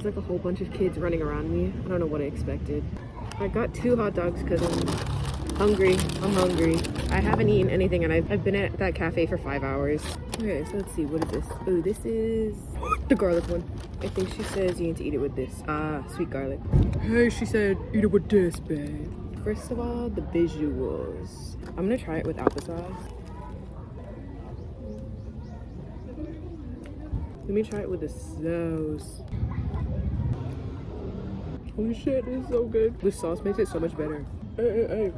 there's like a whole bunch of kids running around me. I don't know what I expected. I got 2 hot dogs because I'm hungry. I'm hungry. I haven't eaten anything and I've been at that cafe for 5 hours. Okay, so let's see. What is this? Oh, this is the garlic one. I think she says you need to eat it with this. Ah, sweet garlic. Hey, she said eat it with this, babe. First of all, the visuals. I'm gonna try it without the sauce. Let me try it with the sauce. Holy shit, this is so good. The sauce makes it so much better. Hey, hey, hey.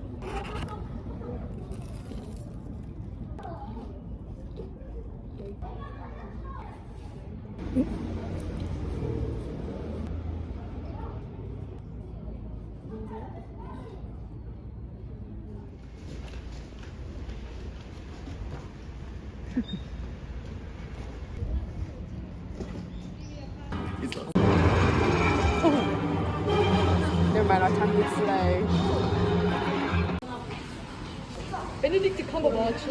Never mind, our time is slow. Benedict Cumberbatch.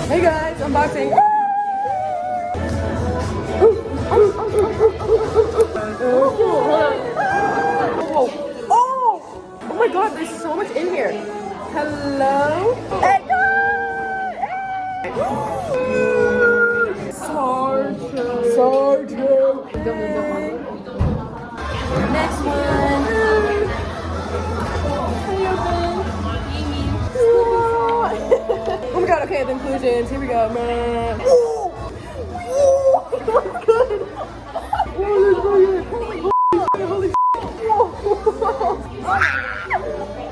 Hey guys, unboxing. Oh my god, there's so much in here. Hello? Hey guys! Sergeant. Next one. Oh my god, okay, the inclusions. Here we go. Oh my god. Holy shit.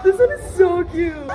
This one is so cute.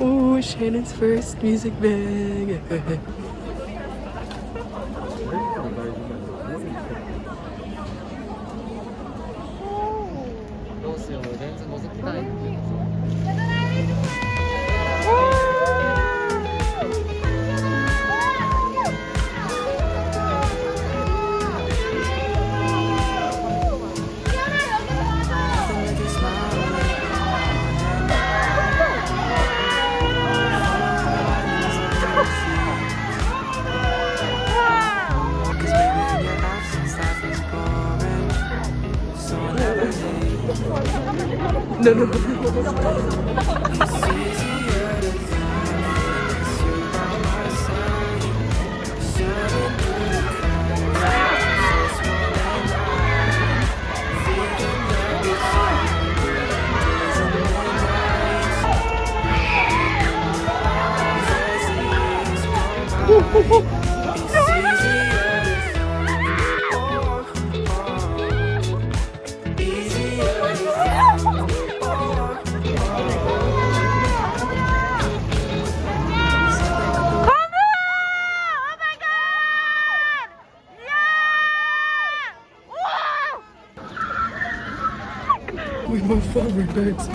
Oh, Shannon's first music bag. No. With my favorite bags.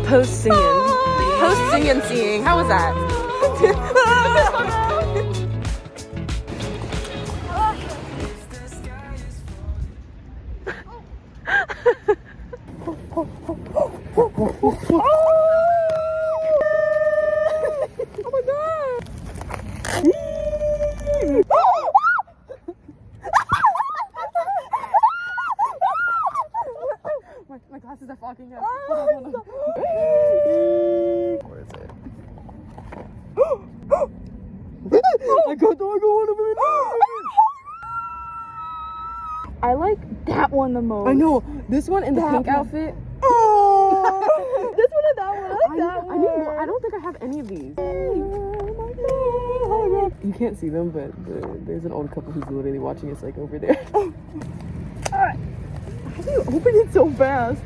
Post singing and seeing. How was that? Oh my god! My glasses are fogging up. Hold on. What is it? I got one of it. I like that one the most. I know. This one in the pink outfit. Oh! This one and that one. I like that one. I don't think I have any of these. You can't see them, but there's an old couple who's literally watching us like over there. How do you open it so fast?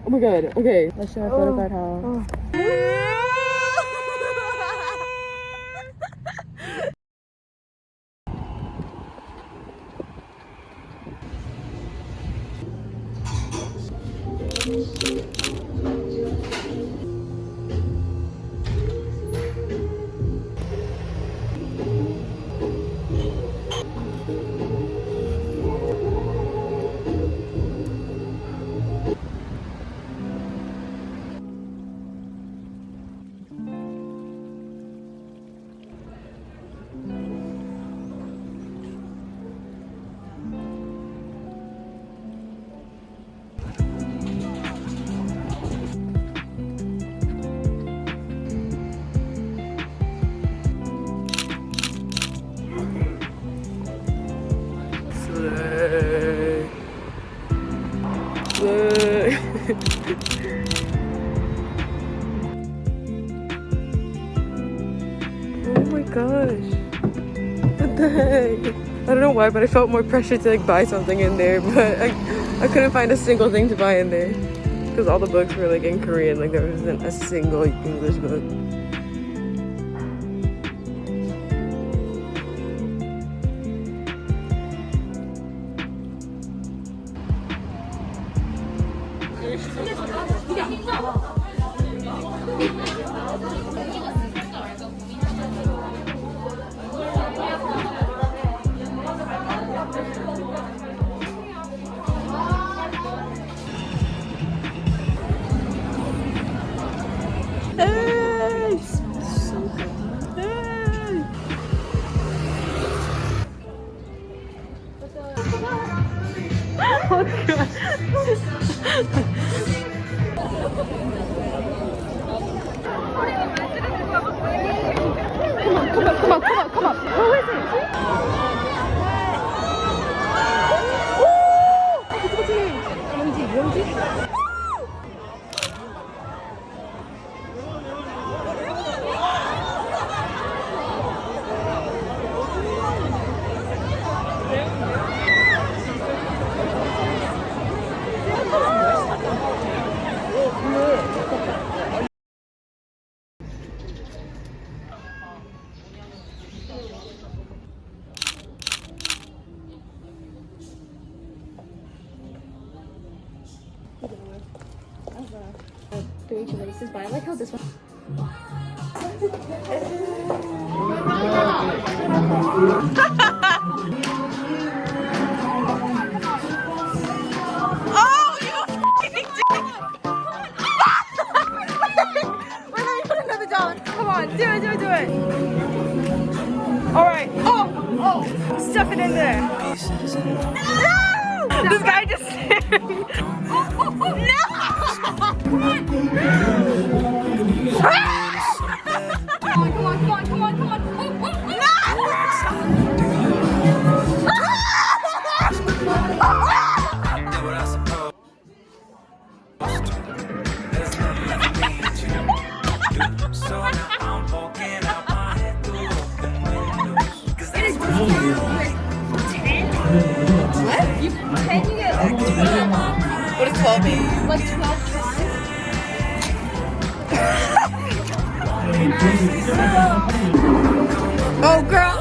Oh my god, okay. Let's show our photo card haul. Oh my gosh. What the heck? I don't know why, but I felt more pressure to like buy something in there, but I couldn't find a single thing to buy in there. Because all the books were like in Korean, like there wasn't a single English book. Hey! So good. Hey! Oh god. Come on. Who is it? youngji? Three laces, but I like how this one. Oh, you f***ing dick! Wait, let me put another doll. Come on, do it. All right. Oh, stuff it in there. No! This guy just stared. No! Come on! What? You 10 you get What does 12 mean? like 12 tries? Oh, girl.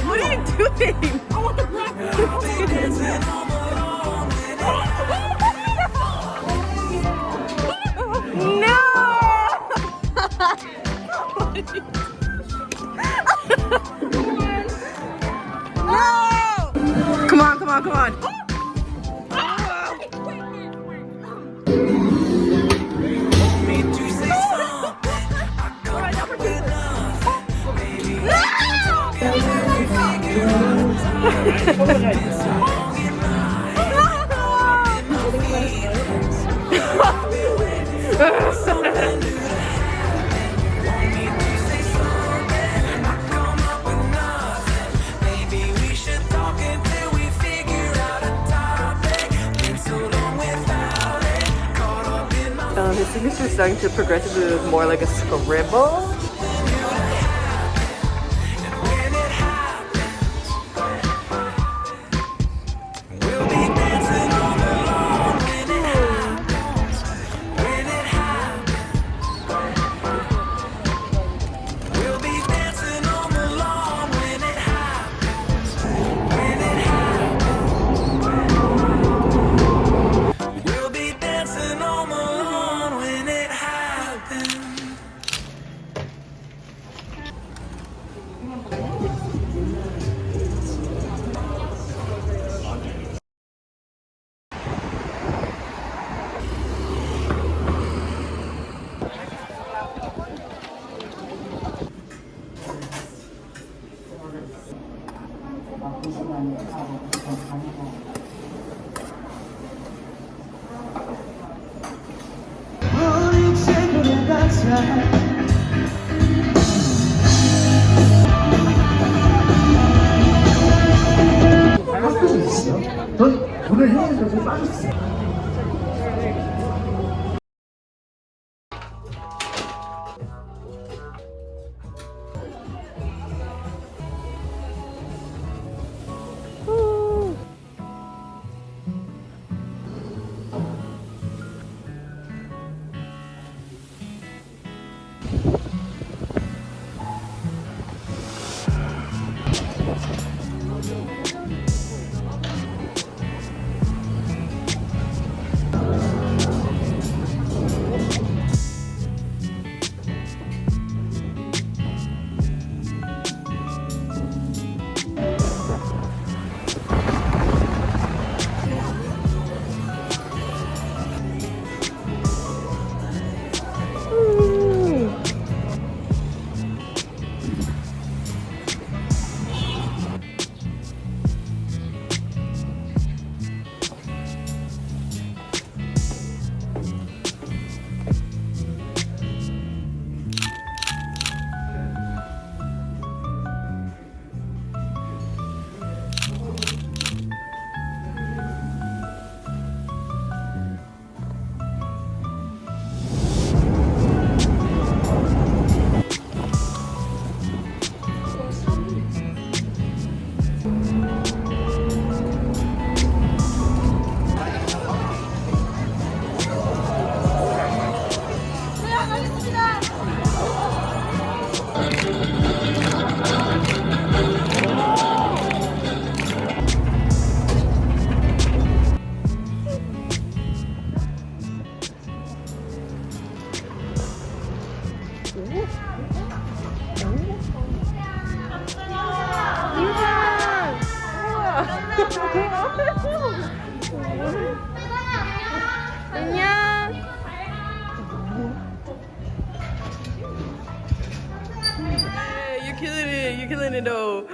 What are you doing? I want the black No! Come on. His signature is starting to progressively look more like a scribble. 핫도그 있어요? 전 오늘 해외에서 좀 빠졌어요. 안녕. Yeah, you're killing it. You're killing it though.